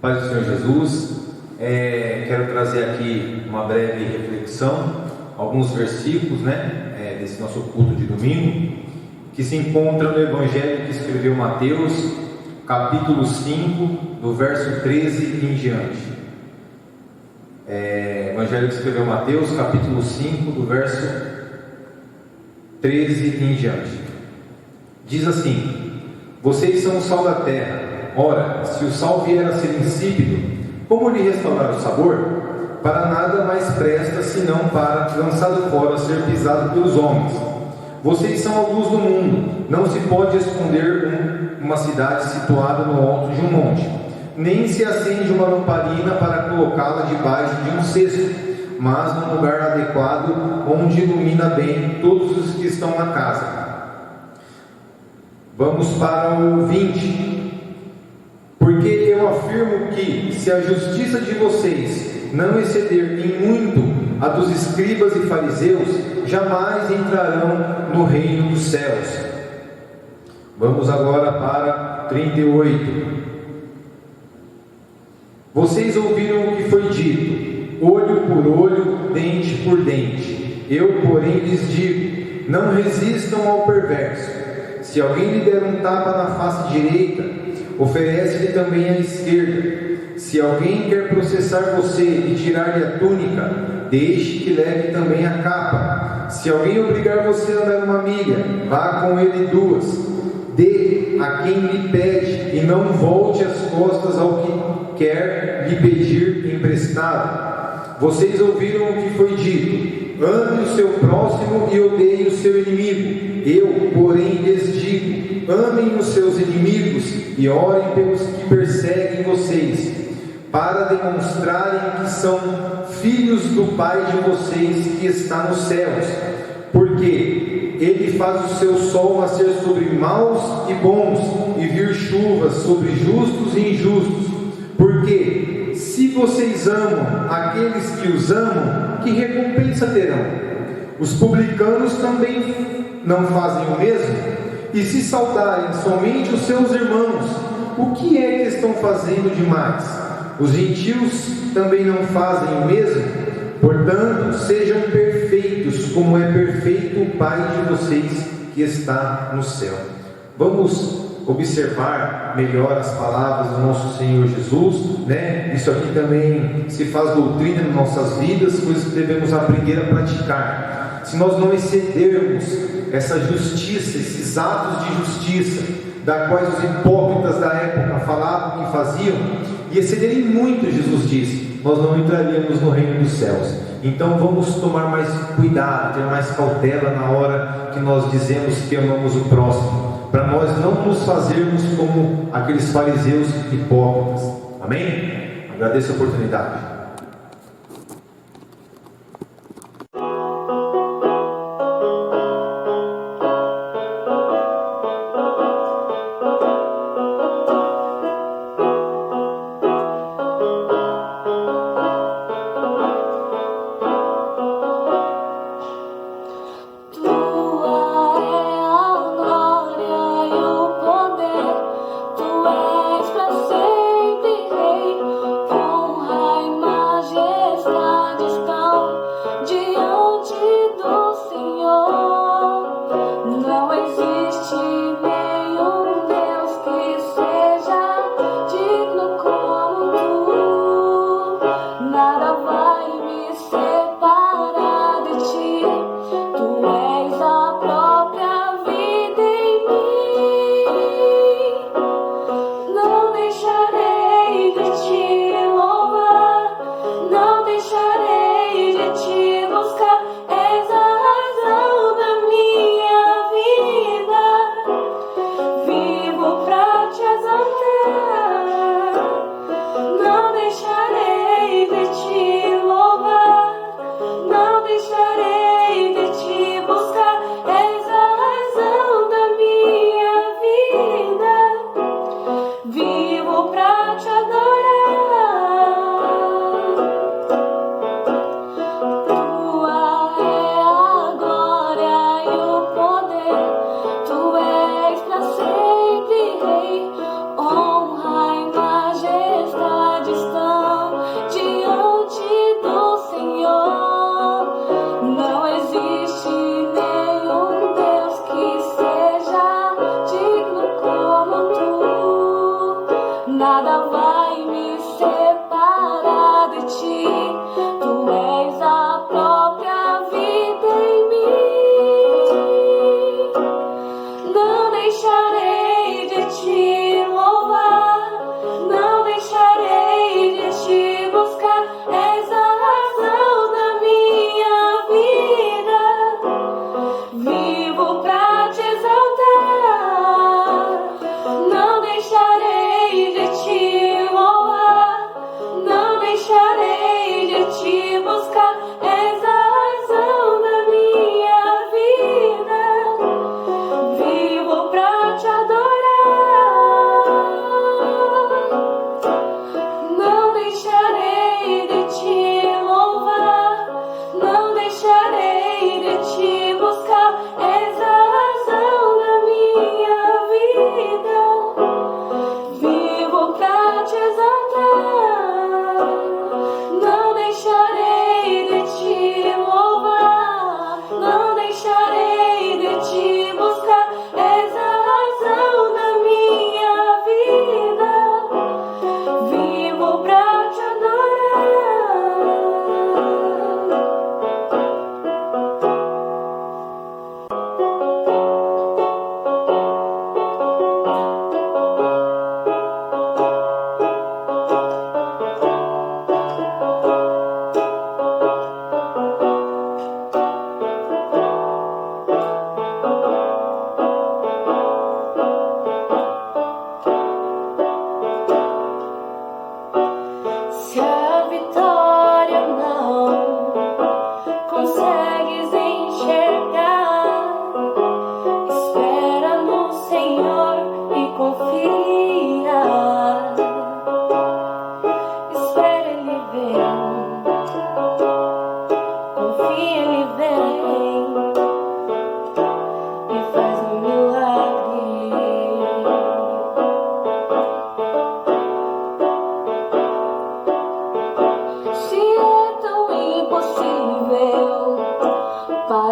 Paz do Senhor Jesus. Quero trazer aqui uma breve reflexão, alguns versículos, desse nosso culto de domingo, que se encontram no Evangelho que escreveu Mateus, capítulo 5, do verso 13 em diante. Evangelho que escreveu Mateus, capítulo 5, do verso 13 em diante. Diz assim: vocês são o sal da terra. Ora, se o sal vier a ser insípido, como lhe restaurar o sabor? Para nada mais presta, senão para, lançado fora, ser pisado pelos homens. Vocês são a luz do mundo. Não se pode esconder uma cidade situada no alto de um monte, nem se acende uma lamparina para colocá-la debaixo de um cesto, mas num lugar adequado, onde ilumina bem todos os que estão na casa. Vamos para o 20. Porque eu afirmo que, se a justiça de vocês não exceder em muito a dos escribas e fariseus, jamais entrarão no reino dos céus. Vamos agora para 38. Vocês ouviram o que foi dito: olho por olho, dente por dente. Eu, porém, lhes digo: não resistam ao perverso. Se alguém lhe der um tapa na face direita, oferece-lhe também a esquerda. Se alguém quer processar você e tirar-lhe a túnica, deixe que leve também a capa. Se alguém obrigar você a dar uma milha, vá com ele 2. Dê a quem lhe pede, e não volte as costas ao que quer lhe pedir emprestado. Vocês ouviram o que foi dito: ame o seu próximo e odeie o seu inimigo. Eu, porém, lhes digo: amem os seus inimigos e orem pelos que perseguem vocês, para demonstrarem que são filhos do Pai de vocês que está nos céus, porque Ele faz o seu sol nascer sobre maus e bons, e vir chuvas sobre justos e injustos. Porque se vocês amam aqueles que os amam, que recompensa terão? Os publicanos também não fazem o mesmo? E se saudarem somente os seus irmãos, o que é que estão fazendo demais? Os gentios também não fazem o mesmo? Portanto, sejam perfeitos, como é perfeito o Pai de vocês que está no céu. Vamos observar melhor as palavras do nosso Senhor Jesus, Isso aqui também se faz doutrina em nossas vidas, coisas que devemos aprender a praticar. Se nós não excedermos essa justiça, esses atos de justiça, da quais os hipócritas da época falavam que faziam, e excederem muito, Jesus disse, nós não entraríamos no reino dos céus. Então vamos tomar mais cuidado, ter mais cautela na hora que nós dizemos que amamos o próximo, para nós não nos fazermos como aqueles fariseus hipócritas. Amém? Agradeço a oportunidade. Tu és para sempre rei, honra e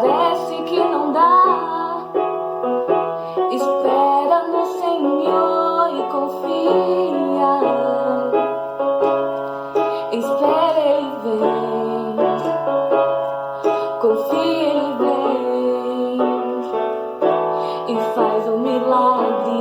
parece que não dá. Espera no Senhor e confia. Espera, Ele vem. Confia, Ele vem e faz um milagre.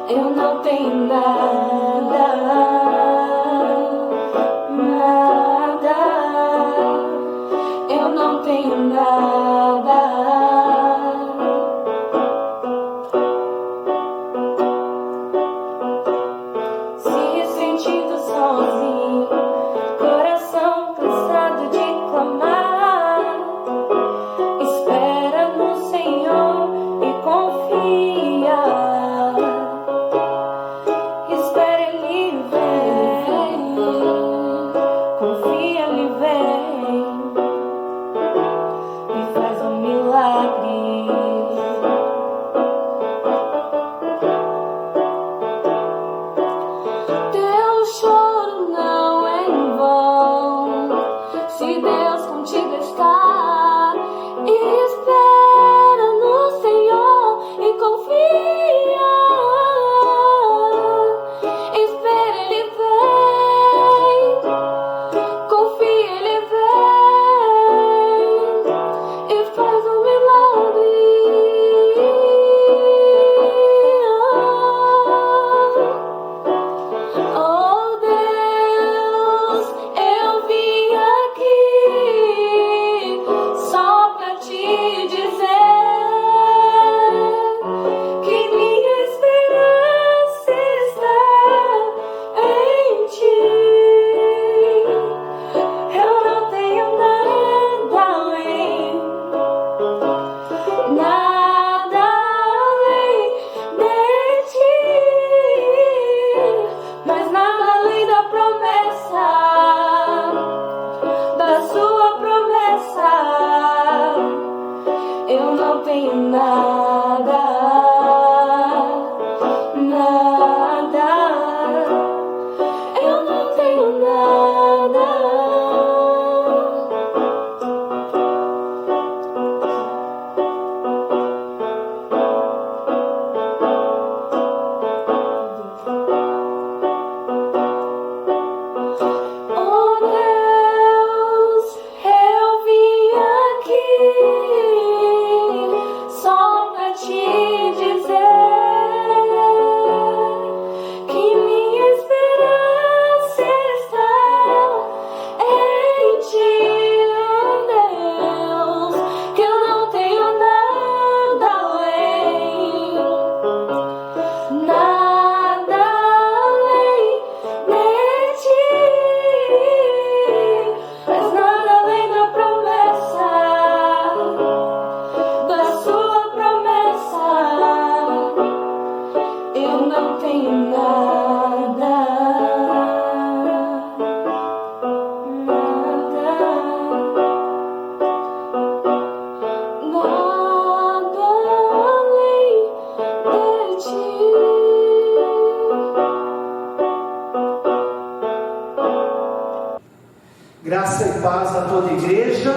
Eu não tenho nada, nada. Eu não tenho nada. Se sentindo sozinho, coração cansado de clamar, espera no Senhor e confia. Espera, Ele vem, confia, Ele vem e faz um milagre. Teu choro não é em vão, se Deus contigo está. Espera no Senhor e confia. Espera, Ele vem, confia, Ele vem e faz um milagre. Oh Deus, eu vim aqui só pra te dizer que minha esperança está em ti. Eu não tenho nada além, nada além de ti, mas nada além da promessa, da sua promessa. Eu não tenho nada, nada. Eu não tenho nada. Oh Deus, eu vim aqui só pra te dizer que minha esperança está em ti, oh Deus, que eu não tenho nada além, nada além de ti, mas nada além da promessa, da sua promessa. Eu não tenho nada, nada, nada além de ti. Graça e paz a toda a igreja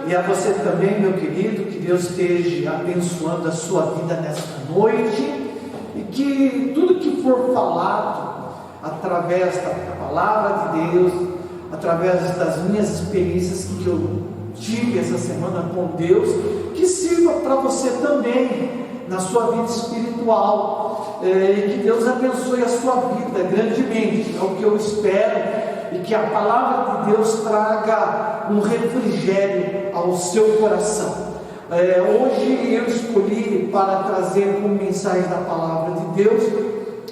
e a você também, meu querido. Que Deus esteja abençoando a sua vida nesta noite e que tudo que for falado através da palavra de Deus, através das minhas experiências que eu tive essa semana com Deus, que sirva para você também na sua vida espiritual, e que Deus abençoe a sua vida grandemente. É o que eu espero, e que a palavra de Deus traga um refrigério ao seu coração. Hoje eu escolhi para trazer como mensagem da palavra de Deus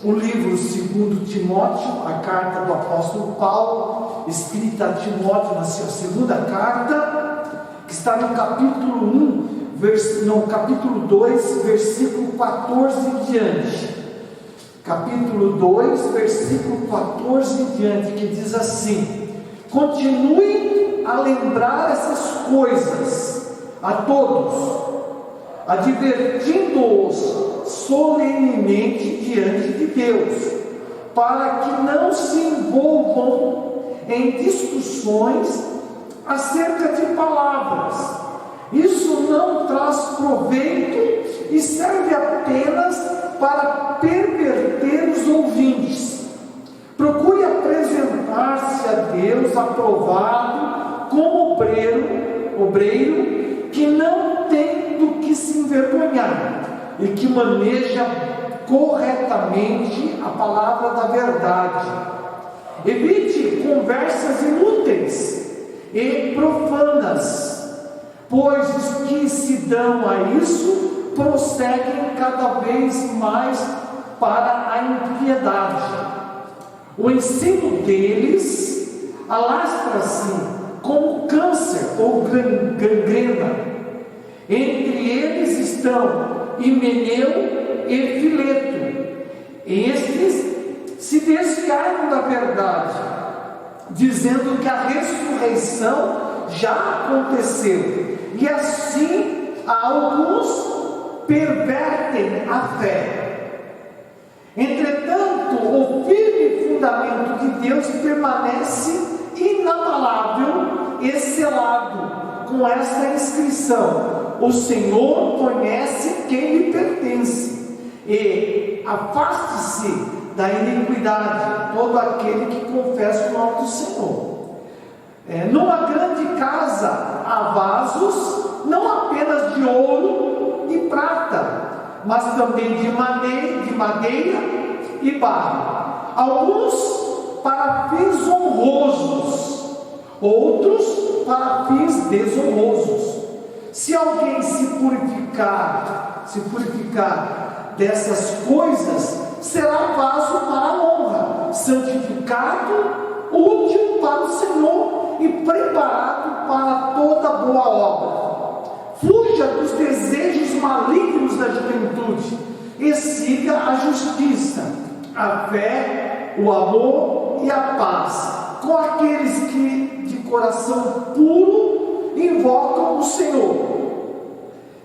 o livro 2 Timóteo, a carta do apóstolo Paulo, escrita a Timóteo na sua segunda carta, que está no capítulo 2, versículo 14 em diante. Capítulo 2, versículo 14 em diante, que diz assim: continue a lembrar essas coisas a todos, advertindo-os solenemente diante de Deus, para que não se envolvam em discussões acerca de palavras. Isso não traz proveito e serve apenas para perverter os ouvintes. Procure apresentar-se a Deus aprovado como obreiro que não tem do que se envergonhar e que maneja corretamente a palavra da verdade. Evite conversas inúteis e profanas, pois os que se dão a isso prosseguem cada vez mais para a impiedade. O ensino deles alastra-se como câncer ou gangrena. Entre eles estão Himeneu e Fileto. Estes se desviaram da verdade, dizendo que a ressurreição já aconteceu, e assim alguns pervertem a fé. Entretanto, o firme fundamento de Deus permanece inabalável e selado com esta inscrição: o Senhor conhece quem lhe pertence, e afaste-se da iniquidade todo aquele que confessa o nome do Senhor. Numa grande casa há vasos, não apenas de ouro e prata, mas também de madeira e barro, alguns para fins honrosos, outros para fins desonrosos. Se alguém se purificar dessas coisas, será vaso para a honra, santificado, útil para o Senhor e preparado para toda boa obra. Fuja dos desejos malignos da juventude e siga a justiça, a fé, o amor e a paz com aqueles que de coração puro invocam o Senhor.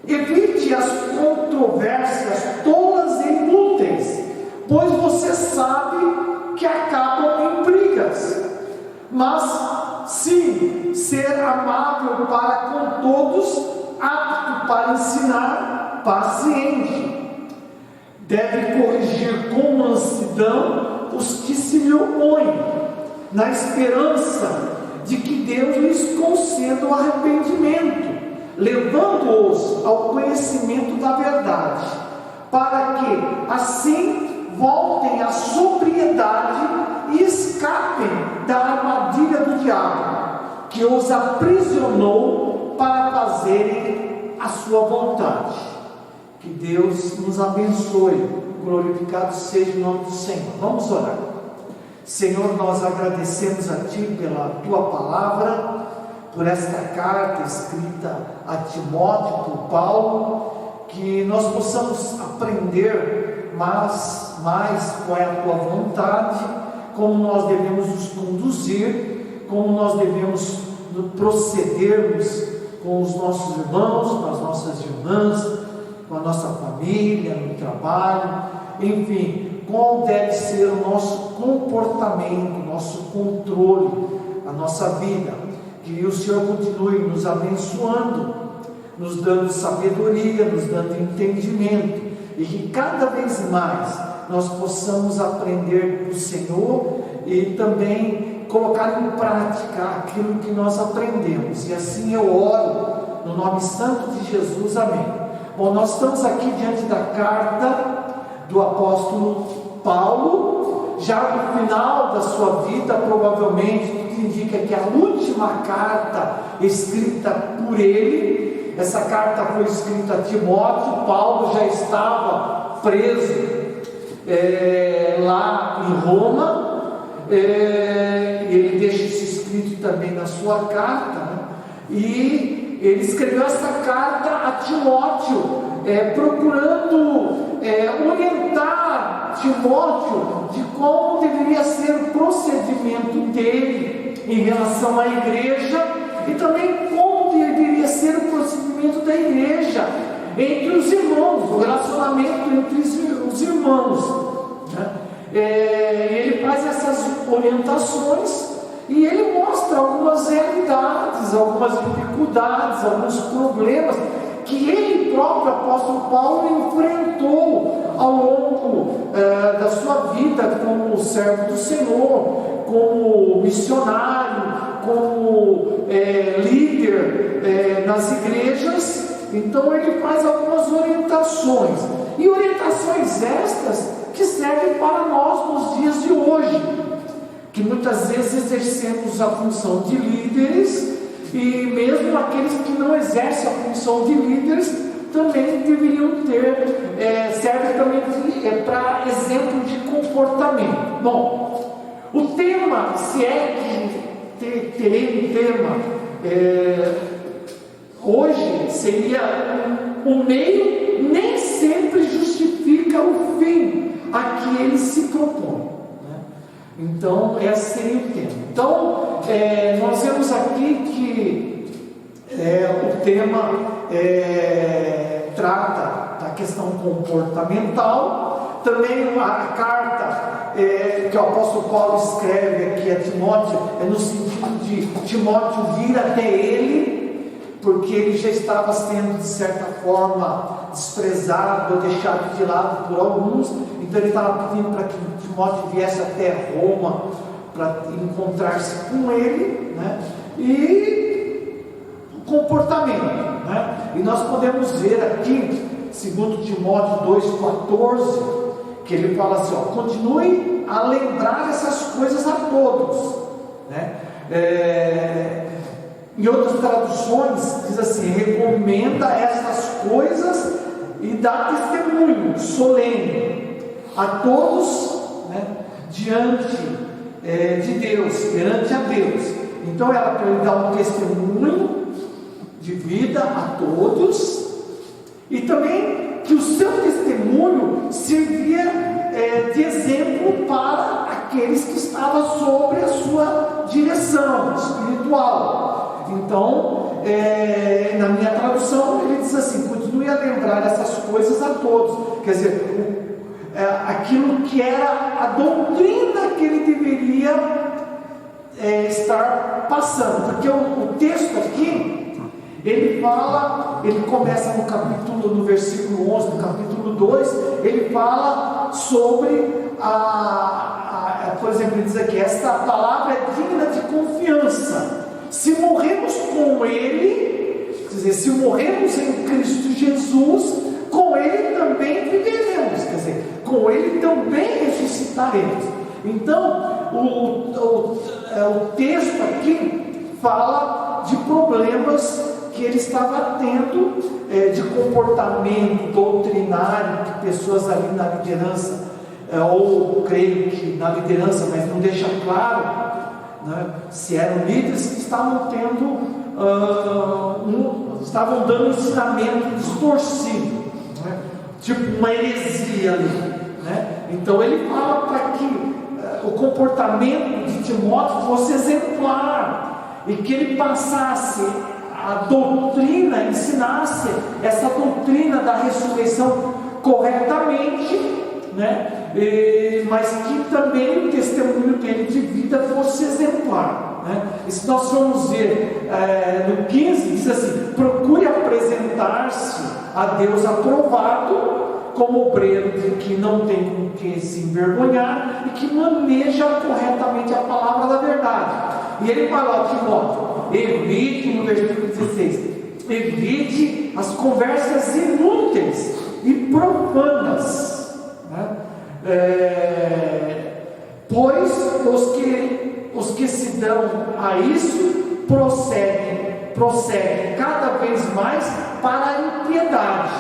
Evite as controvérsias tolas e inúteis, pois você sabe que acabam em brigas. Mas sim, ser amável para com todos, apto para ensinar, paciente. Deve corrigir com mansidão os que se lhe opõem, na esperança de que Deus lhes conceda o arrependimento, levando-os ao conhecimento da verdade, para que assim voltem à sobriedade e escapem da armadilha do diabo, que os aprisionou para fazerem a sua vontade. Que Deus nos abençoe, glorificado seja o nome do Senhor. Vamos orar. Senhor, nós agradecemos a Ti pela Tua palavra, por esta carta escrita a Timóteo, por Paulo, que nós possamos aprender mais qual é a Tua vontade, como nós devemos nos conduzir, como nós devemos procedermos com os nossos irmãos, com as nossas irmãs, com a nossa família, no trabalho, enfim, qual deve ser o nosso comportamento, o nosso controle, a nossa vida. Que o Senhor continue nos abençoando, nos dando sabedoria, nos dando entendimento, e que cada vez mais nós possamos aprender do Senhor e também colocar em prática aquilo que nós aprendemos. E assim eu oro no nome santo de Jesus, amém. Bom, nós estamos aqui diante da carta do apóstolo Paulo, já no final da sua vida, provavelmente tudo indica que a última carta escrita por ele, essa carta foi escrita a Timóteo. Paulo já estava preso lá em Roma. Ele deixa isso escrito também na sua carta, né? E ele escreveu essa carta a Timóteo, procurando orientar Timóteo de como deveria ser o procedimento dele em relação à igreja, e também como deveria ser o procedimento da igreja entre os irmãos, o relacionamento entre os irmãos, né? Ele faz essas orientações e ele mostra algumas realidades, algumas dificuldades, alguns problemas que ele próprio, apóstolo Paulo, enfrentou ao longo da sua vida como servo do Senhor, como missionário, como líder nas igrejas. Então ele faz algumas orientações, e orientações estas que servem para nós nos dias de hoje, que muitas vezes exercemos a função de líderes, e mesmo aqueles que não exercem a função de líderes também deveriam ter, serve também para exemplo de comportamento. Bom, o tema, se é que terei um tema, hoje seria o meio nem sempre justifica o fim a que ele se propõe, né? Então esse seria o tema. Então nós vemos aqui que o tema trata da questão comportamental. Também a carta que o apóstolo Paulo escreve aqui a Timóteo é no sentido de Timóteo vir até ele, porque ele já estava sendo de certa forma desprezado ou deixado de lado por alguns. Então ele estava pedindo para que Timóteo viesse até Roma para encontrar-se com ele, né? E o comportamento, né? E nós podemos ver aqui, segundo Timóteo 2,14, que ele fala assim, continue a lembrar essas coisas a todos, né? Em outras traduções diz assim, recomenda essas coisas e dá testemunho solene a todos, né, diante de Deus, perante a Deus. Então era para ele dar um testemunho de vida a todos, e também que o seu testemunho servia de exemplo para aqueles que estavam sobre a sua direção espiritual. Então, na minha tradução, ele diz assim, continue a lembrar essas coisas a todos. Quer dizer, aquilo que era a doutrina que ele deveria estar passando. Porque o texto aqui, ele fala, ele começa no versículo 11, no capítulo 2, ele fala sobre por exemplo, ele diz aqui, esta palavra é digna de confiança. Se morremos com Ele, quer dizer, se morremos em Cristo Jesus, com Ele também viveremos, quer dizer, com Ele também ressuscitaremos. Então, o texto aqui fala de problemas que ele estava tendo, de comportamento doutrinário, que pessoas ali na liderança, ou creio que na liderança, mas não deixa claro, né, se eram líderes que estavam estavam dando um ensinamento distorcido, né, tipo uma heresia ali, né? Então ele fala para que o comportamento de Timóteo fosse exemplar, e que ele passasse a doutrina, ensinasse essa doutrina da ressurreição corretamente, né? Mas que também o testemunho dele de vida fosse exemplar, né? E se nós formos ver no 15, diz assim, procure apresentar-se a Deus aprovado, como obreiro de que não tem com que se envergonhar e que maneja corretamente a palavra da verdade. E ele fala, Timóteo, evite, no versículo 16, evite as conversas inúteis e profanas, né? Pois os que se dão a isso procedem prossegue cada vez mais para a impiedade.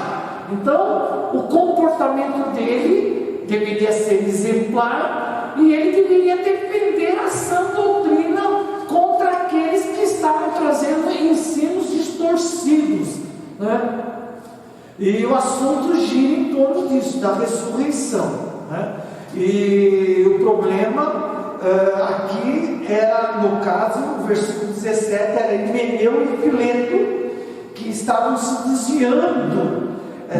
Então, o comportamento dele deveria ser exemplar e ele deveria defender a sã doutrina contra aqueles que estavam trazendo ensinos distorcidos, né? E o assunto gira em torno disso, da ressurreição, né? E o problema aqui era, no caso, no versículo 17, era Himeneu e Fileto, que estavam se desviando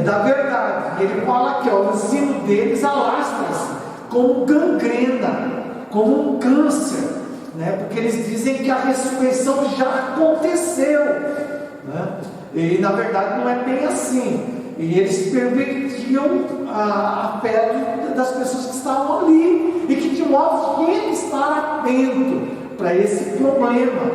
da verdade. E ele fala aqui, o ensino deles alastra-se como gangrena, como um câncer, né? Porque eles dizem que a ressurreição já aconteceu, né? E na verdade não é bem assim. E eles pervertiam a fé das pessoas que estavam ali, e que Timóteo tinha que estar atento para esse problema,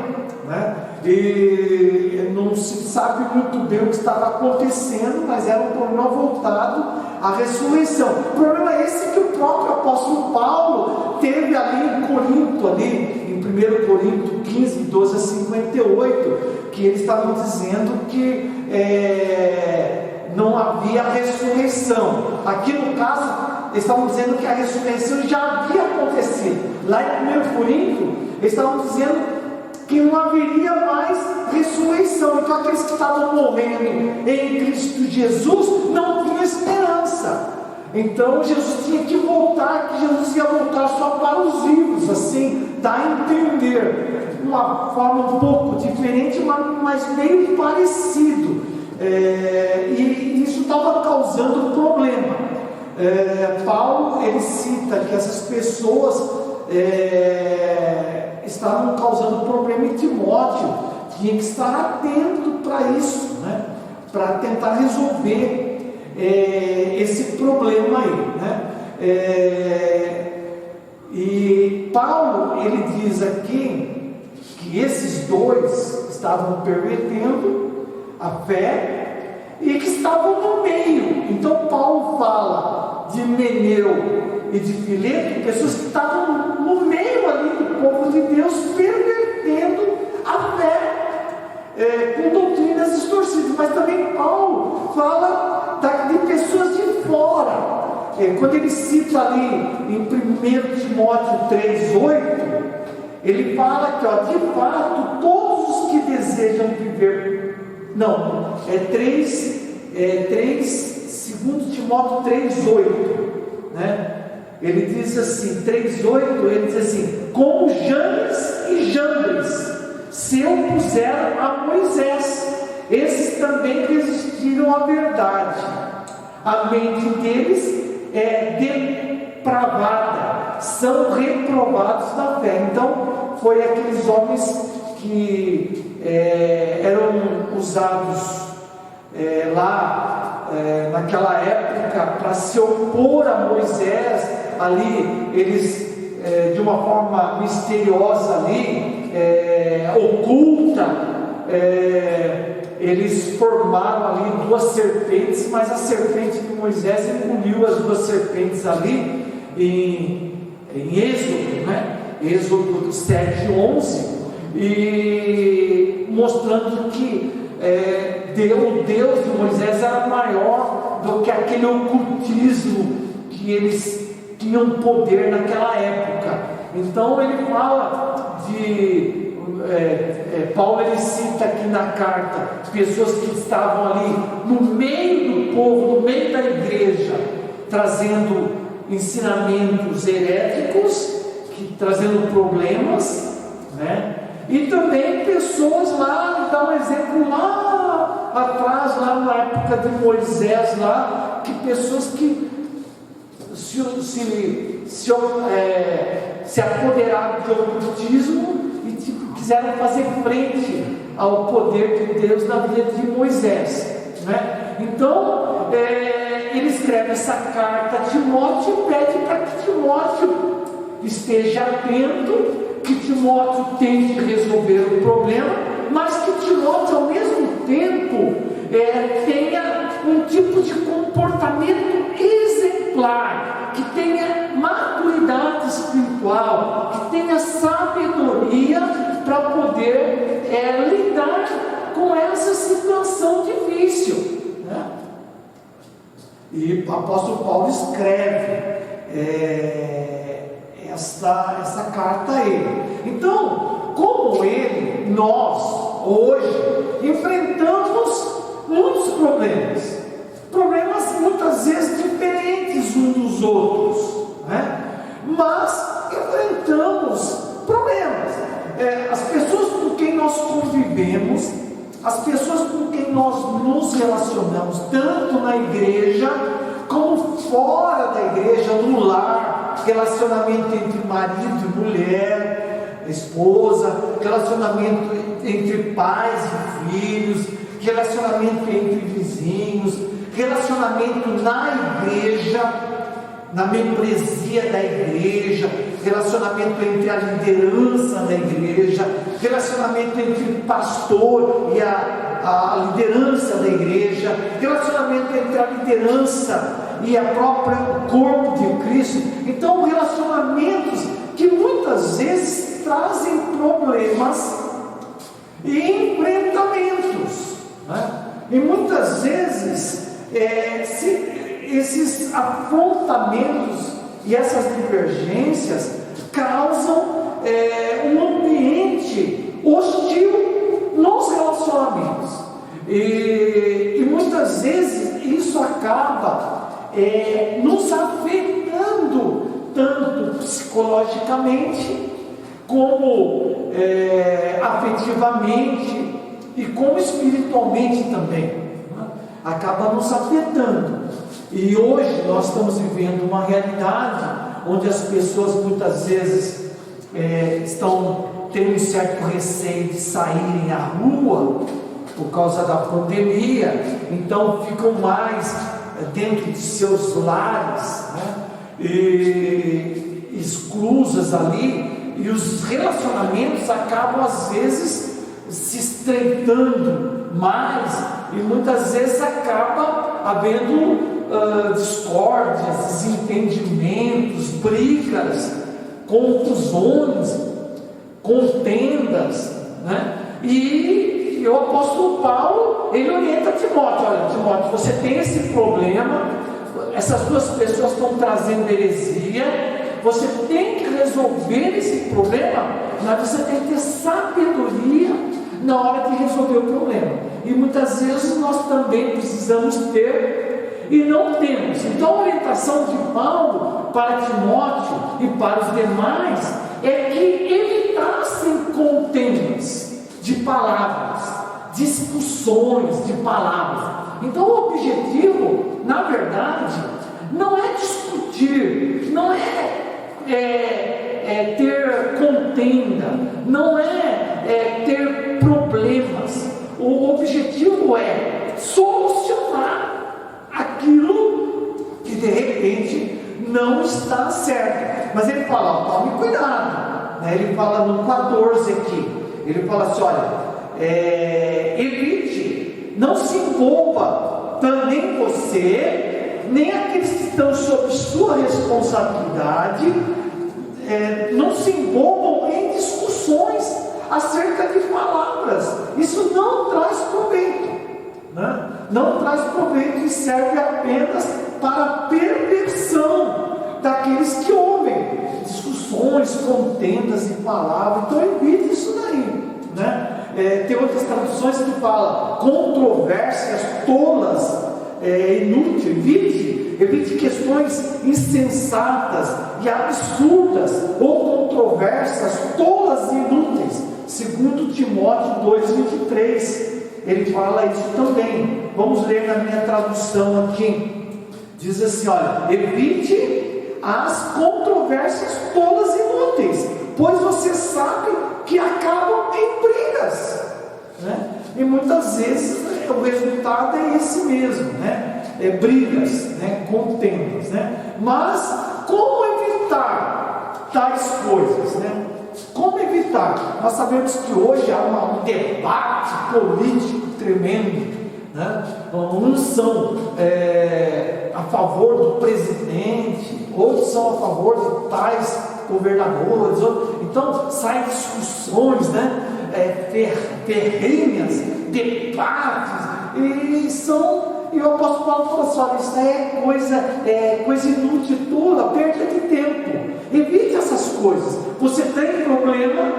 né? E não se sabe muito bem o que estava acontecendo, mas era um problema voltado à ressurreição. O problema é esse que o próprio apóstolo Paulo teve ali em Corinto, ali em 1 Coríntios 15, 12 a 58, que eles estavam dizendo que não havia ressurreição. Aqui no caso, eles estavam dizendo que a ressurreição já havia acontecido. Lá em 1 Coríntios, eles estavam dizendo que não haveria mais ressurreição. Então aqueles que estavam morrendo em Cristo Jesus não tinham esperança. Então Jesus tinha que voltar, que Jesus ia voltar só para os vivos, assim, dá a entender, de uma forma um pouco diferente, mas meio parecido. E isso estava causando problema. Paulo, ele cita que essas pessoas estavam causando problema em Timóteo, tinha que estar atento para isso, né? Para tentar resolver esse problema aí, né? E Paulo, ele diz aqui que esses dois estavam pervertendo a fé e que estavam no meio. Então Paulo fala de Himeneu e de Fileto, pessoas que estavam no meio ali do povo de Deus, pervertendo a fé com doutrinas distorcidas. Mas também Paulo fala de pessoas de fora. Quando ele cita ali em 1 Timóteo 3,8, ele fala que, de fato, todos os que desejam viver, não, 2 Timóteo 3,8, né? Ele diz assim, 3,8, ele diz assim: como Janes e Jambres se opuseram a Moisés, esses também resistiram à verdade, a mente deles é depravada, são reprovados na fé. Então foi aqueles homens que eram usados lá naquela época para se opor a Moisés. Ali eles de uma forma misteriosa ali, oculta, eles formaram ali 2 serpentes, mas a serpente de Moisés engoliu as 2 serpentes ali em Êxodo, né? Êxodo 7:11, e mostrando que o Deus de Moisés era maior do que aquele ocultismo que eles tinham poder naquela época. Então ele fala de Paulo, ele cita aqui na carta pessoas que estavam ali no meio do povo, no meio da igreja, trazendo ensinamentos heréticos, trazendo problemas, né? E também pessoas lá, dá um exemplo lá atrás, lá na época de Moisés, lá, que pessoas que se apoderaram de ocultismo e quiseram fazer frente ao poder de Deus na vida de Moisés, né? Então ele escreve essa carta a Timóteo e pede para que Timóteo esteja atento, que Timóteo tente resolver o problema, mas que Timóteo ao mesmo tempo tenha um tipo de comportamento exemplar, que tenha maturidade espiritual, que tenha sabedoria para poder lidar E o apóstolo Paulo escreve essa carta a ele. Então, como ele, nós hoje enfrentamos muitos problemas muitas vezes diferentes uns dos outros, né? Mas enfrentamos problemas. As pessoas com quem nós convivemos, as pessoas com quem nós nos relacionamos, tanto na igreja como fora da igreja, no lar, relacionamento entre marido e mulher, esposa, relacionamento entre pais e filhos, relacionamento entre vizinhos, relacionamento na igreja, na membresia da igreja, relacionamento entre a liderança da igreja, relacionamento entre o pastor e a liderança da igreja, relacionamento entre a liderança e a própria corpo de Cristo. Então, relacionamentos que muitas vezes trazem problemas e enfrentamentos, né? E muitas vezes esses afrontamentos e essas divergências causam um ambiente hostil nos relacionamentos, e muitas vezes isso acaba nos afetando tanto psicologicamente como afetivamente e como espiritualmente também, né? Acaba nos afetando. E hoje nós estamos vivendo uma realidade onde as pessoas muitas vezes estão tendo um certo receio de saírem à rua por causa da pandemia, então ficam mais dentro de seus lares, né? E exclusas ali, e os relacionamentos acabam às vezes se estreitando mais, e muitas vezes acaba havendo discórdias, desentendimentos, brigas, confusões, contendas, né? E o apóstolo Paulo, ele orienta Timóteo: olha, Timóteo, você tem esse problema, essas duas pessoas estão trazendo heresia, você tem que resolver esse problema, mas você tem que ter sabedoria na hora de resolver o problema. E muitas vezes nós também precisamos ter e não temos. Então a orientação de Paulo para Timóteo e para os demais é que evitassem contendas de palavras, discussões de palavras. Então o objetivo, na verdade, não é discutir, não é ter contenda, não é ter problemas. O objetivo é solucionar aquilo que de repente não está certo. Mas ele fala: tome cuidado, né? Ele fala no 14 aqui, ele fala assim: olha, evite, não se envolva também você, nem aqueles que estão sob sua responsabilidade, não se envolvam em discussões acerca de palavras. Isso não traz proveito, né? Não traz proveito, e serve apenas para a perversão daqueles que ouvem discussões, contendas e palavras. Então evite isso daí, né? Tem outras traduções que falam controvérsias tolas, inútil. Evite questões insensatas e absurdas, ou controvérsias tolas e inúteis. Segundo Timóteo 2,23, ele fala isso também. Vamos ler na minha tradução aqui. Diz assim: olha, evite as controvérsias tolas e inúteis, pois você sabe que acabam em brigas, né? E muitas vezes o resultado é esse mesmo, né? Brigas, né? Contendas, né? Mas como evitar tais coisas, né? Como evitar? Nós sabemos que hoje há um debate político tremendo, né? Uns são a favor do presidente, outros são a favor de tais governadores, então saem discussões, né? Ferrenhas, debates, E o apóstolo Paulo falou assim: olha, isso aí é coisa inútil, tola, perda de tempo. Evite essas coisas. Você tem problema,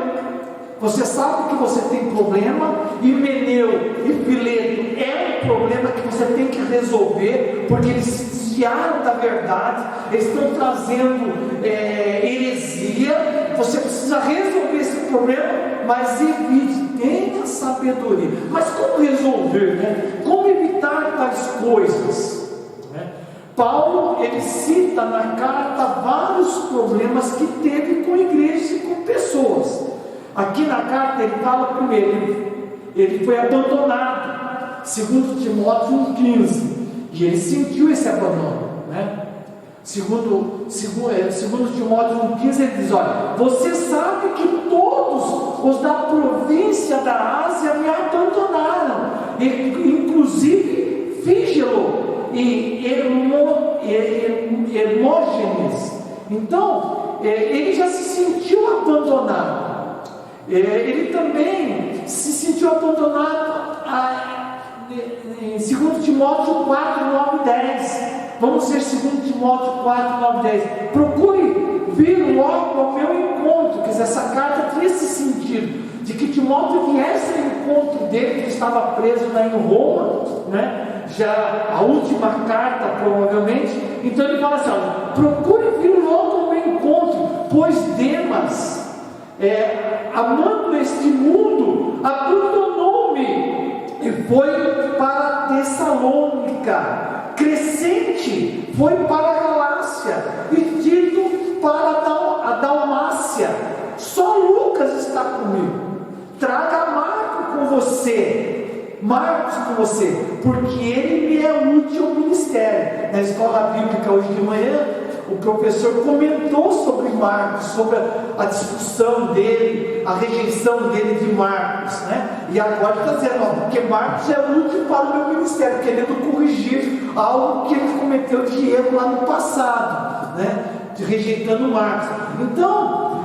você sabe que você tem problema, e Himeneu e Fileto é um problema que você tem que resolver, porque eles se desviaram da verdade, eles estão trazendo heresia. Você precisa resolver esse problema, mas evite, tenha sabedoria. Mas como resolver, né? Como evitar tais coisas, né? Paulo, ele cita na carta vários problemas que teve com igrejas e com pessoas. Aqui na carta ele fala primeiro, ele foi abandonado, segundo Timóteo 1,15, e ele sentiu esse abandono, né? Segundo Timóteo 1,15, ele diz: olha, você sabe que todos os da província da Ásia me abandonaram, inclusive Fígelo e Hermógenes. Então, ele já se sentiu abandonado. Ele também se sentiu abandonado em 2 Timóteo 4, 9 e 10. Vamos ver 2 Timóteo 4, 9 e 10. Procure vir logo ao meu encontro. Quer dizer, essa carta tinha esse sentido, de que Timóteo viesse ao encontro dele, que estava preso lá em Roma, né? Já a última carta, provavelmente. Então ele fala assim: olha, procure vir logo ao meu encontro, pois Demas, amando este mundo, abandonou-me e foi para Tessalônica. Crescente foi para a Galácia e Tito para a Dalmácia. Só Lucas está comigo. Traga Marcos com você, porque ele me é útil ao ministério. Na escola bíblica hoje de manhã, o professor comentou sobre Marcos, sobre a discussão dele, a rejeição dele de Marcos, né? E agora está dizendo: ó, porque Marcos é útil para o meu ministério, querendo corrigir algo que ele cometeu de erro lá no passado, né? Rejeitando Marcos. Então,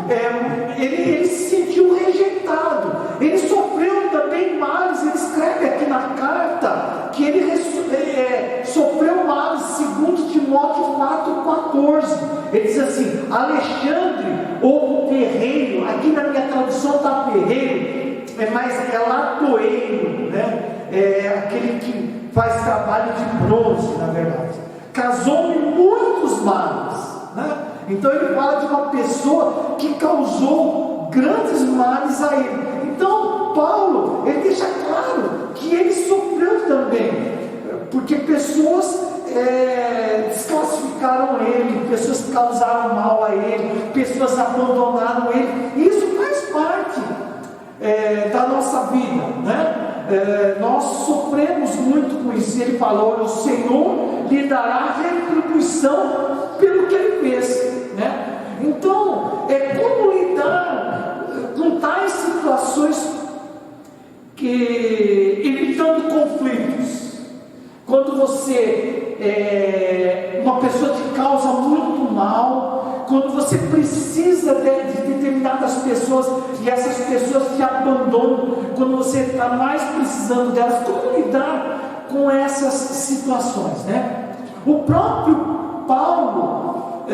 ele se sentiu rejeitado, ele sofreu também males. Ele escreve aqui na carta que ele sofreu males, segundo Timóteo 4,14. Ele diz assim: Alexandre, ou ferreiro, aqui na minha tradução está ferreiro, mas é latoeiro, né? É aquele que faz trabalho de bronze, na verdade, causou-me muitos males, né? Então ele fala de uma pessoa que causou grandes males a ele. Então Paulo, ele deixa claro que ele sofreu também, porque pessoas desclassificaram ele, pessoas causaram mal a ele, pessoas abandonaram ele. Isso faz parte da nossa vida, né? Nós sofremos muito com isso. Ele falou: o Senhor lhe dará retribuição pelo que ele fez, né? Então, como lidar com tais situações, evitando conflitos? Quando você uma pessoa te causa muito mal, quando você precisa de determinadas pessoas e essas pessoas te abandonam, quando você está mais precisando delas, como lidar com essas situações, né? O próprio Paulo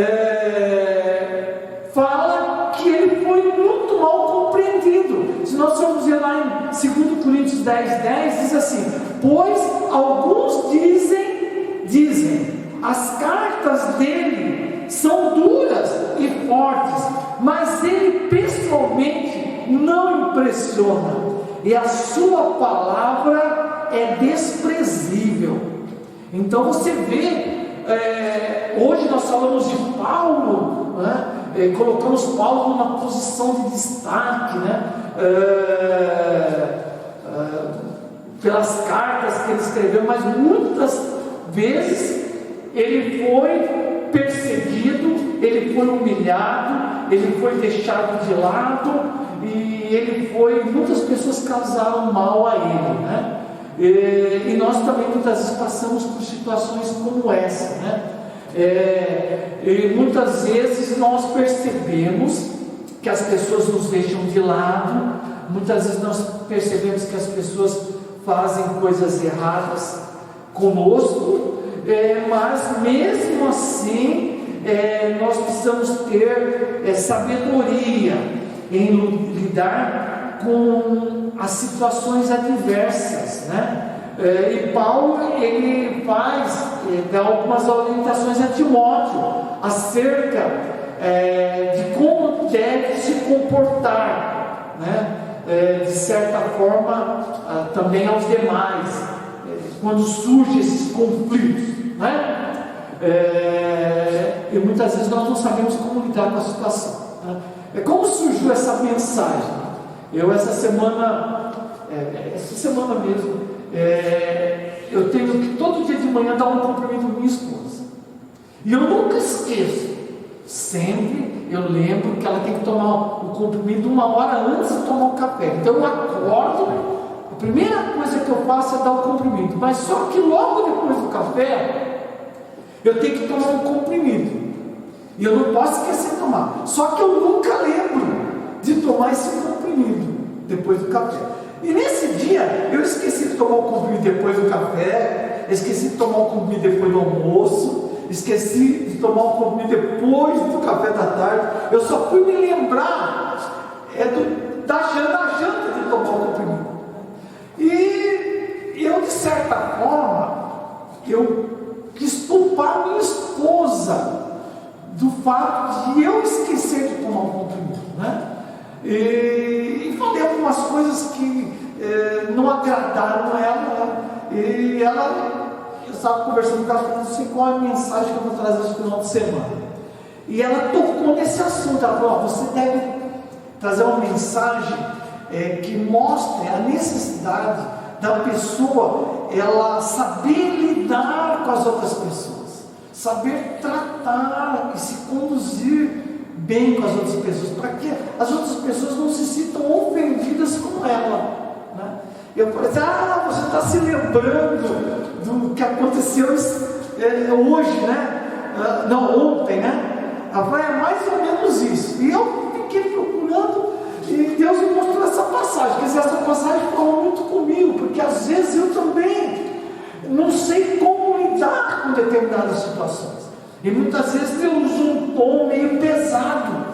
fala que ele foi muito mal compreendido. Se nós formos ver lá em 2 Coríntios 10:10, diz assim: pois alguns dizem, as cartas dele são duras e fortes, mas ele pessoalmente não impressiona, e a sua palavra é desprezível. Então você vê, hoje nós falamos de Paulo, né? Colocamos Paulo numa posição de destaque, né? Pelas cartas que ele escreveu, mas muitas vezes ele foi perseguido, ele foi humilhado, ele foi deixado de lado, e muitas pessoas causaram mal a ele, né? E nós também muitas vezes passamos por situações como essa, né? E muitas vezes nós percebemos que as pessoas nos deixam de lado, muitas vezes nós percebemos que as pessoas fazem coisas erradas, conosco, mas mesmo assim nós precisamos ter sabedoria em lidar com as situações adversas, né? E Paulo, ele dá algumas orientações a Timóteo acerca de como deve se comportar, né? De certa forma também aos demais, quando surgem esses conflitos, né? E muitas vezes nós não sabemos como lidar com a situação, né? Como surgiu essa mensagem? Eu essa semana mesmo, eu tenho que todo dia de manhã dar um cumprimento à minha esposa, e eu nunca esqueço, sempre eu lembro que ela tem que tomar o cumprimento 1 hora antes de tomar o café. Então eu acordo, a primeira coisa que eu faço é dar o cumprimento, mas só que logo depois do café eu tenho que tomar um comprimido, e eu não posso esquecer de tomar. Só que eu nunca lembro de tomar esse comprimido depois do café. E nesse dia eu esqueci de tomar o comprimido depois do café, esqueci de tomar o comprimido depois do almoço, esqueci de tomar o comprimido depois do café da tarde. Eu só fui me lembrar da janta de tomar o comprimido. E eu, de certa forma, eu quis culpar minha esposa do fato de eu esquecer de tomar um comprimido, né? E falei algumas coisas que não agradaram ela, e eu estava conversando com ela, não sei qual é a mensagem que eu vou trazer esse final de semana, e ela tocou nesse assunto. Ela falou: você deve trazer uma mensagem que mostre a necessidade da pessoa, ela saber lidar com as outras pessoas, saber tratar e se conduzir bem com as outras pessoas, para que as outras pessoas não se sintam ofendidas com ela, né? Eu falei assim: você está se lembrando do que aconteceu hoje, né? Não, ontem, né? Ela falou: é mais ou menos isso. E eu fiquei procurando, e Deus me mostrou essa passagem. Quer dizer, essa passagem falou muito comigo, porque às vezes eu também não sei como lidar com determinadas situações, e muitas vezes eu uso um tom meio pesado,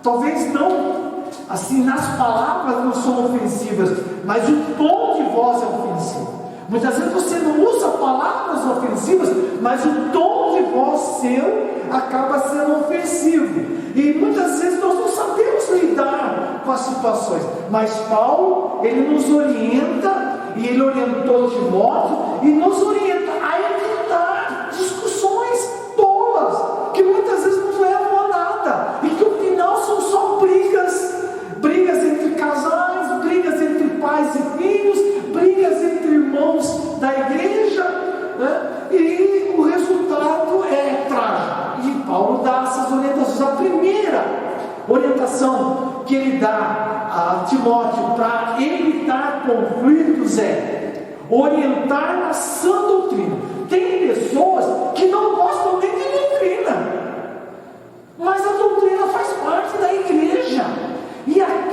talvez não assim, nas palavras não são ofensivas, mas o tom de voz é ofensivo. Muitas vezes você não usa palavras ofensivas, mas o tom de voz seu acaba sendo ofensivo, e muitas vezes nós não sabemos lidar com as situações. Mas Paulo, ele nos orienta, e ele orientou Timóteo, e nos orienta a evitar discussões tolas, que muitas vezes não levam a nada, e que no final são só brigas entre casais, brigas entre pais e filhos, brigas entre irmãos da igreja, né? E o resultado é trágico. E Paulo dá essas orientações. A primeira orientação que ele dá a Timóteo para evitar conflitos é orientar na sã doutrina. Tem pessoas que não gostam nem de doutrina, mas a doutrina faz parte da igreja. E aqui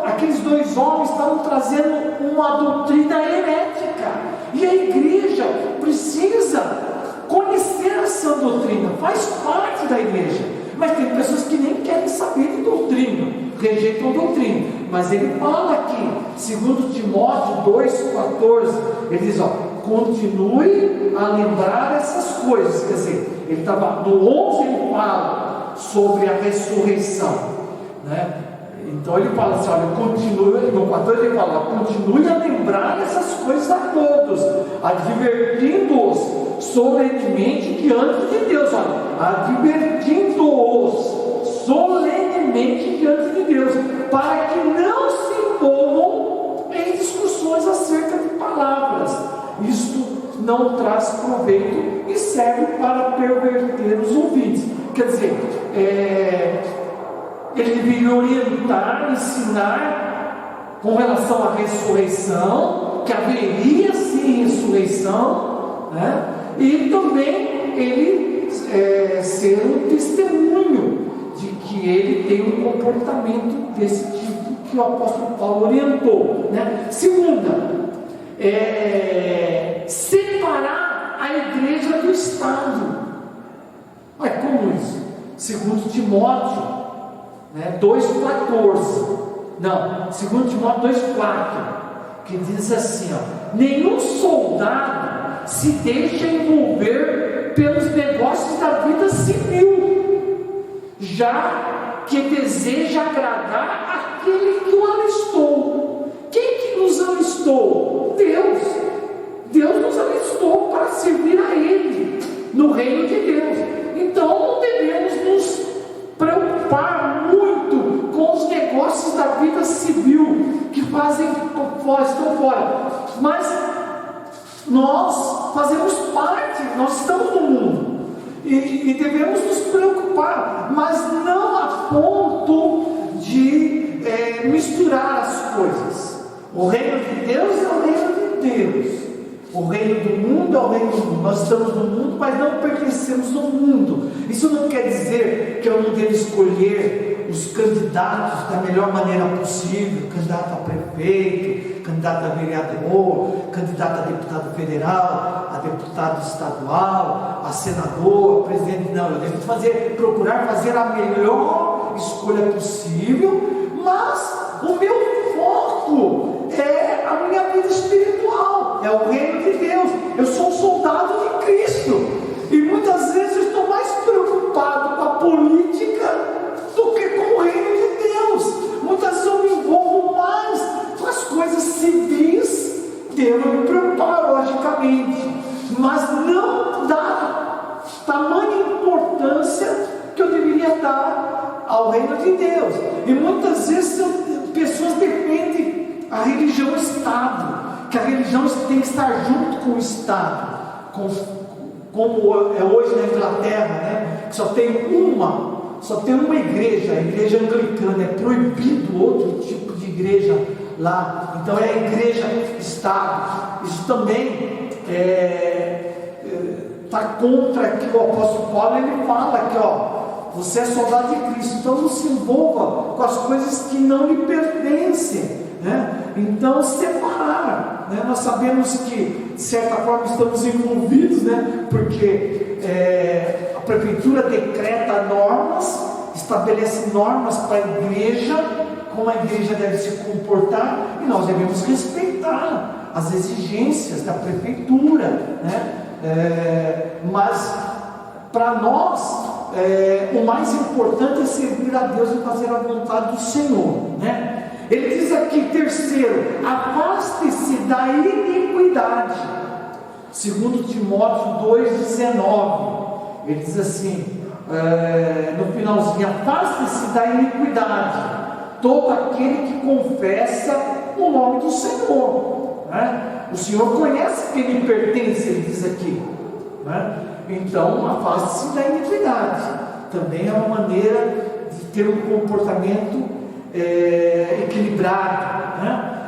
aqueles dois homens estavam trazendo uma doutrina herética, e a igreja precisa conhecer essa doutrina, faz parte da igreja. Mas tem pessoas que nem querem saber de doutrina, rejeitam doutrina. Mas ele fala aqui, segundo Timóteo 2,14, ele diz: continue a lembrar essas coisas. Quer dizer, ele estava no 11, ele fala sobre a ressurreição, né? Então ele fala assim: continue, no 14 ele fala: continue a lembrar essas coisas a todos, advertindo-os solenemente diante de Deus. Advertindo-os solenemente diante de Deus, para que não se envolvam em discussões acerca de palavras. Isto não traz proveito e serve para perverter os ouvintes. Quer dizer, ele deveria orientar, ensinar com relação à ressurreição, que haveria sim ressurreição, né? E também ele ser um testemunho de que ele tem um comportamento desse tipo que o apóstolo Paulo orientou, né? Segunda, separar a igreja do Estado. Mas como isso? Segundo Timóteo, né, 2,14. Não, 2 Timóteo 2,4, que diz assim, ó: nenhum soldado se deixa envolver pelos negócios da vida civil, já que deseja agradar aquele que o alistou. Quem que nos alistou? Deus. Deus nos alistou para servir a Ele no reino de Deus. Então não devemos nos preocupar muito com os negócios da vida civil que estão fora. Mas nós fazemos parte, nós estamos no mundo e devemos nos preocupar, mas não a ponto de misturar as coisas. O reino de Deus é o reino de Deus. O reino do mundo é o reino do mundo. Nós estamos no mundo, mas não pertencemos ao mundo. Isso não quer dizer que eu não devo escolher os candidatos da melhor maneira possível: candidato a prefeito, candidato a vereador, candidato a deputado federal, a deputado estadual, a senador, a presidente. Não, eu devo procurar fazer a melhor escolha possível, mas o meu foco é a minha vida espiritual, é o reino de Deus. Eu sou um soldado de Cristo, e muitas vezes eu estou mais preocupado com a política do que com o reino de Deus. Muitas vezes eu me envolvo mais com as coisas civis. Devo me preocupar, logicamente, mas não dá tamanha importância que eu deveria dar ao reino de Deus. E muitas vezes pessoas defendem a religião Estado, que a religião tem que estar junto com o Estado, como é hoje na Inglaterra, né? Que só tem uma igreja, a igreja anglicana. É proibido outro tipo de igreja lá. Então é a igreja Estado. Isso também está contra que o apóstolo Paulo ele fala que, ó, você é soldado de Cristo, então não se envolva com as coisas que não lhe pertencem, né? Então separar, né? Nós sabemos que de certa forma estamos envolvidos, né? Porque a prefeitura decreta normas, estabelece normas para a igreja, como a igreja deve se comportar, e nós devemos respeitar as exigências da prefeitura, né? Mas para nós o mais importante é servir a Deus e fazer a vontade do Senhor, né? Ele diz aqui, terceiro: afaste-se da iniquidade. Segundo Timóteo 2,19, ele diz assim, no finalzinho: afaste-se da iniquidade todo aquele que confessa o nome do Senhor, né? O Senhor conhece quem lhe pertence, ele diz aqui, né? Então afaste-se da iniquidade. Também é uma maneira de ter um comportamento equilibrado, né?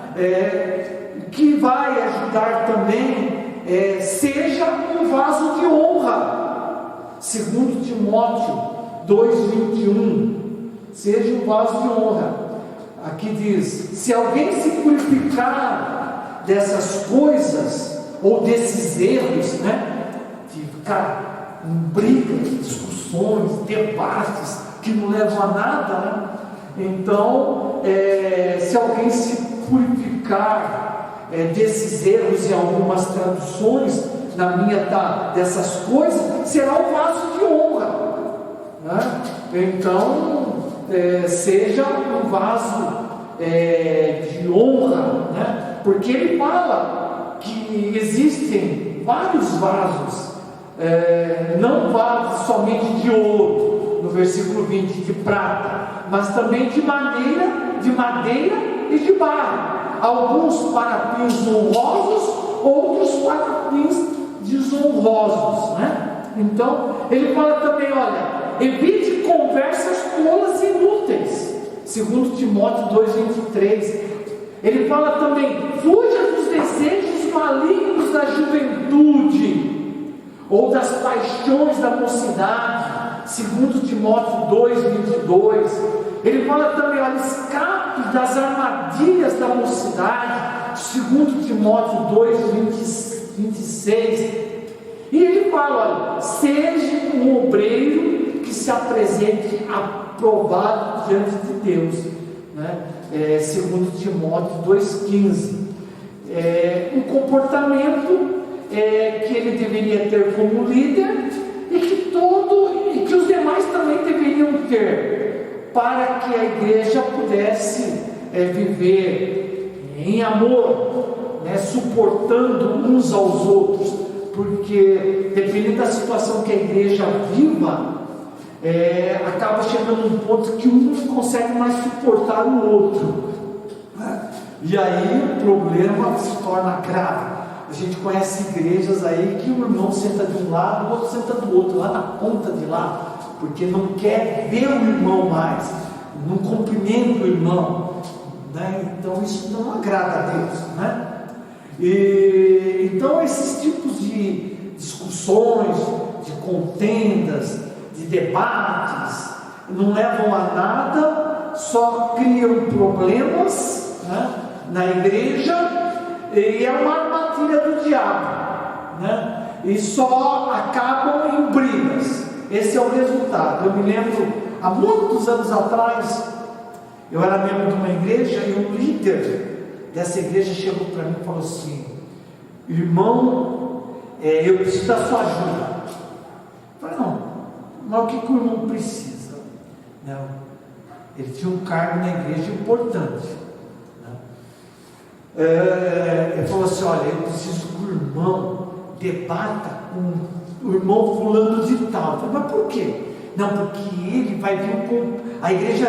Que vai ajudar também, seja um vaso de honra. Segundo Timóteo 2,21, seja um vaso de honra. Aqui diz: se alguém se purificar dessas coisas ou desses erros, né, de ficar em brigas, discussões, debates que não levam a nada, né? Então, se alguém se purificar desses erros em algumas traduções, na minha dessas coisas, será um vaso de honra, né? Então, seja um vaso de honra, né? Porque ele fala que existem vários vasos, não vasos somente de ouro, no versículo 20, de prata, mas também de madeira e de barro, alguns para fins honrosos, outros para fins desonrosos, né? Então ele fala também, olha, evite conversas tolas e inúteis, segundo Timóteo 2,23. Ele fala também: fuja dos desejos malignos da juventude ou das paixões da mocidade, segundo Timóteo 2,22. Ele fala também: olha, escape das armadilhas da mocidade, segundo Timóteo 2,23. 26. E ele fala: olha, seja um obreiro que se apresente aprovado diante de Deus, né? Segundo Timóteo 2,15. Um comportamento que ele deveria ter como líder e que os demais também deveriam ter, para que a igreja pudesse viver em amor, né? Suportando uns aos outros, porque dependendo da situação que a igreja viva, acaba chegando um ponto que um não consegue mais suportar o outro, né? E aí o problema se torna grave. A gente conhece igrejas aí que o irmão senta de um lado, o outro senta do outro, lá na ponta de lá, porque não quer ver o irmão mais, não cumprimenta o irmão, né? Então isso não agrada a Deus, né? Então esses tipos de discussões, de contendas, de debates, não levam a nada, só criam problemas, né, na igreja, e é uma armadilha do diabo, né? E só acabam em brigas. Esse é o resultado. Eu me lembro, há muitos anos atrás, eu era membro de uma igreja e o líder dessa igreja chegou para mim e falou assim: irmão, eu preciso da sua ajuda. Eu falei: não, mas o que o irmão precisa? Não, ele tinha um cargo na igreja importante, né? Ele falou assim: olha, eu preciso que o irmão debata com o irmão fulano de tal. Eu falei: mas por quê? Não, porque ele vai vir com a igreja,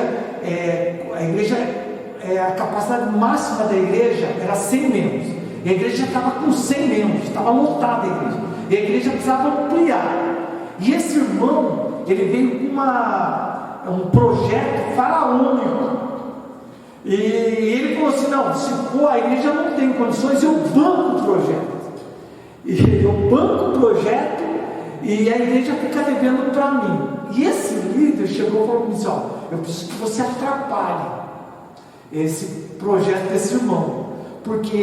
a capacidade máxima da igreja era 100 membros, e a igreja estava com 100 membros, estava lotada a igreja, e a igreja precisava ampliar. E esse irmão, ele veio com um projeto faraônico, e ele falou assim: não, se for, a igreja não tem condições, eu banco o projeto, e eu banco o projeto, e a igreja fica devendo para mim. E esse líder chegou e falou assim: ó, eu preciso que você atrapalhe esse projeto desse irmão, porque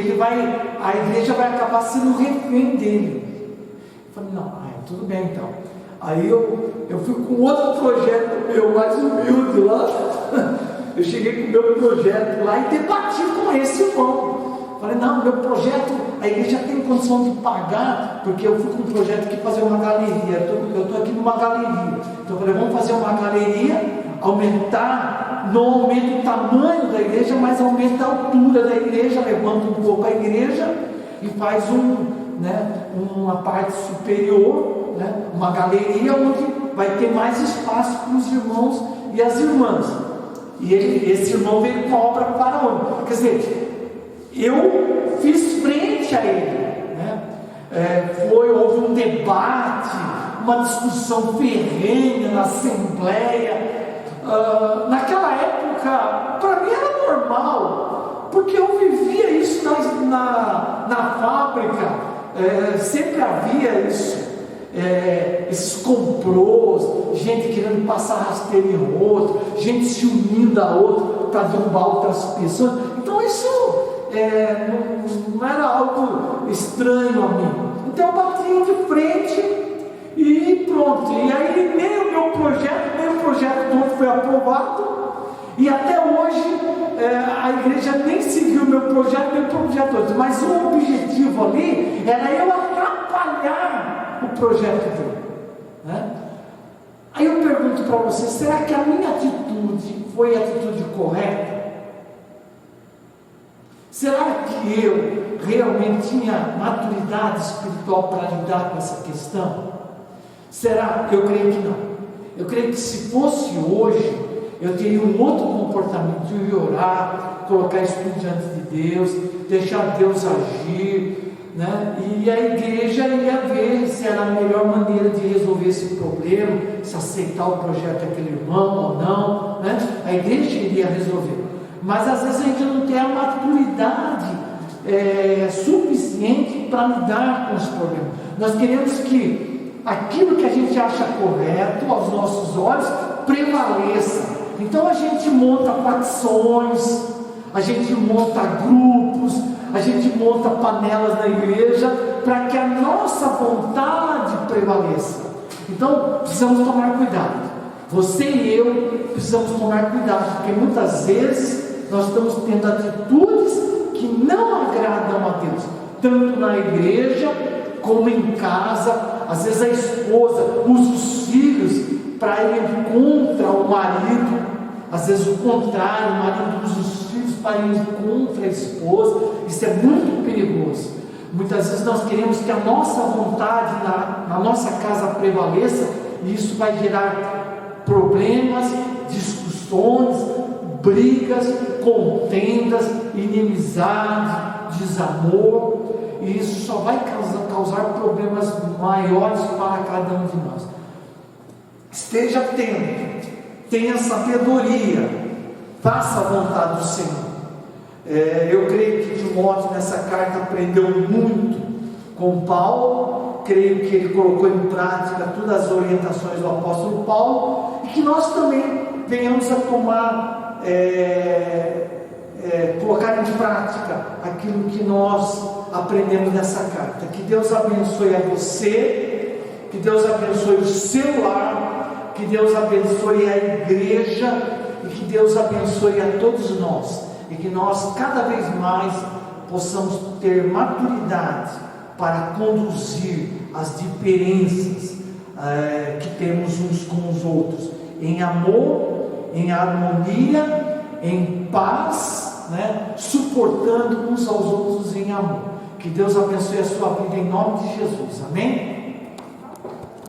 a igreja vai acabar sendo refém dele. Eu falei: não, tudo bem então. Aí eu fui com outro projeto meu, mais humilde lá. Eu cheguei com o meu projeto lá e debati com esse irmão. Falei: não, meu projeto, a igreja tem condição de pagar, porque eu fui com um projeto que fazer uma galeria. Eu estou aqui numa galeria. Então eu falei: vamos fazer uma galeria, não aumenta o tamanho da igreja, mas aumenta a altura da igreja, levanta um pouco a igreja e faz uma parte superior, né, uma galeria onde vai ter mais espaço para os irmãos e as irmãs. E esse irmão veio com a obra faraônica. Quer dizer, eu fiz frente a ele, né? Houve um debate, uma discussão ferrenha na assembleia. Naquela época, para mim era normal, porque eu vivia isso na fábrica, sempre havia isso, esses complôs, gente querendo passar rasteiro em outro, gente se unindo a outro para derrubar outras pessoas. Então isso não era algo estranho a mim. Então eu batia de frente e pronto. E aí nem o meu projeto, nem o projeto do outro foi aprovado. E até hoje a igreja nem seguiu o meu projeto, nem o projeto do outro. Mas o objetivo ali era eu atrapalhar o projeto dele, né? Aí eu pergunto para você: será que a minha atitude foi a atitude correta? Será que eu realmente tinha maturidade espiritual para lidar com essa questão? Será? Eu creio que não. Eu creio que se fosse hoje, eu teria um outro comportamento. Eu ia orar, colocar isso diante de Deus, deixar Deus agir, né? E a igreja ia ver se era a melhor maneira de resolver esse problema, se aceitar o projeto daquele irmão ou não, né? A igreja iria resolver. Mas às vezes a gente não tem a maturidade suficiente para lidar com os problemas. Nós queremos que aquilo que a gente acha correto aos nossos olhos prevaleça. Então a gente monta facções, a gente monta grupos, a gente monta panelas na igreja para que a nossa vontade prevaleça. Então precisamos tomar cuidado. Você e eu precisamos tomar cuidado, porque muitas vezes nós estamos tendo atitudes que não agradam a Deus, tanto na igreja como em casa. Às vezes a esposa usa os filhos para ir contra o marido, às vezes o contrário, o marido usa os filhos para ir contra a esposa. Isso é muito perigoso. Muitas vezes nós queremos que a nossa vontade na nossa casa prevaleça, e isso vai gerar problemas, discussões, brigas, contendas, inimizade, desamor, e isso só vai causar problemas maiores para cada um de nós. Esteja atento, tenha sabedoria, faça a vontade do Senhor. Eu creio que Timóteo nessa carta aprendeu muito com Paulo, creio que ele colocou em prática todas as orientações do apóstolo Paulo, e que nós também venhamos a tomar, colocar em prática aquilo que nós aprendemos nessa carta. Que Deus abençoe a você, que Deus abençoe o seu lar, que Deus abençoe a igreja, e que Deus abençoe a todos nós, e que nós cada vez mais possamos ter maturidade para conduzir as diferenças que temos uns com os outros, em amor, em harmonia, em paz, suportando uns aos outros em amor. Que Deus abençoe a sua vida em nome de Jesus, amém?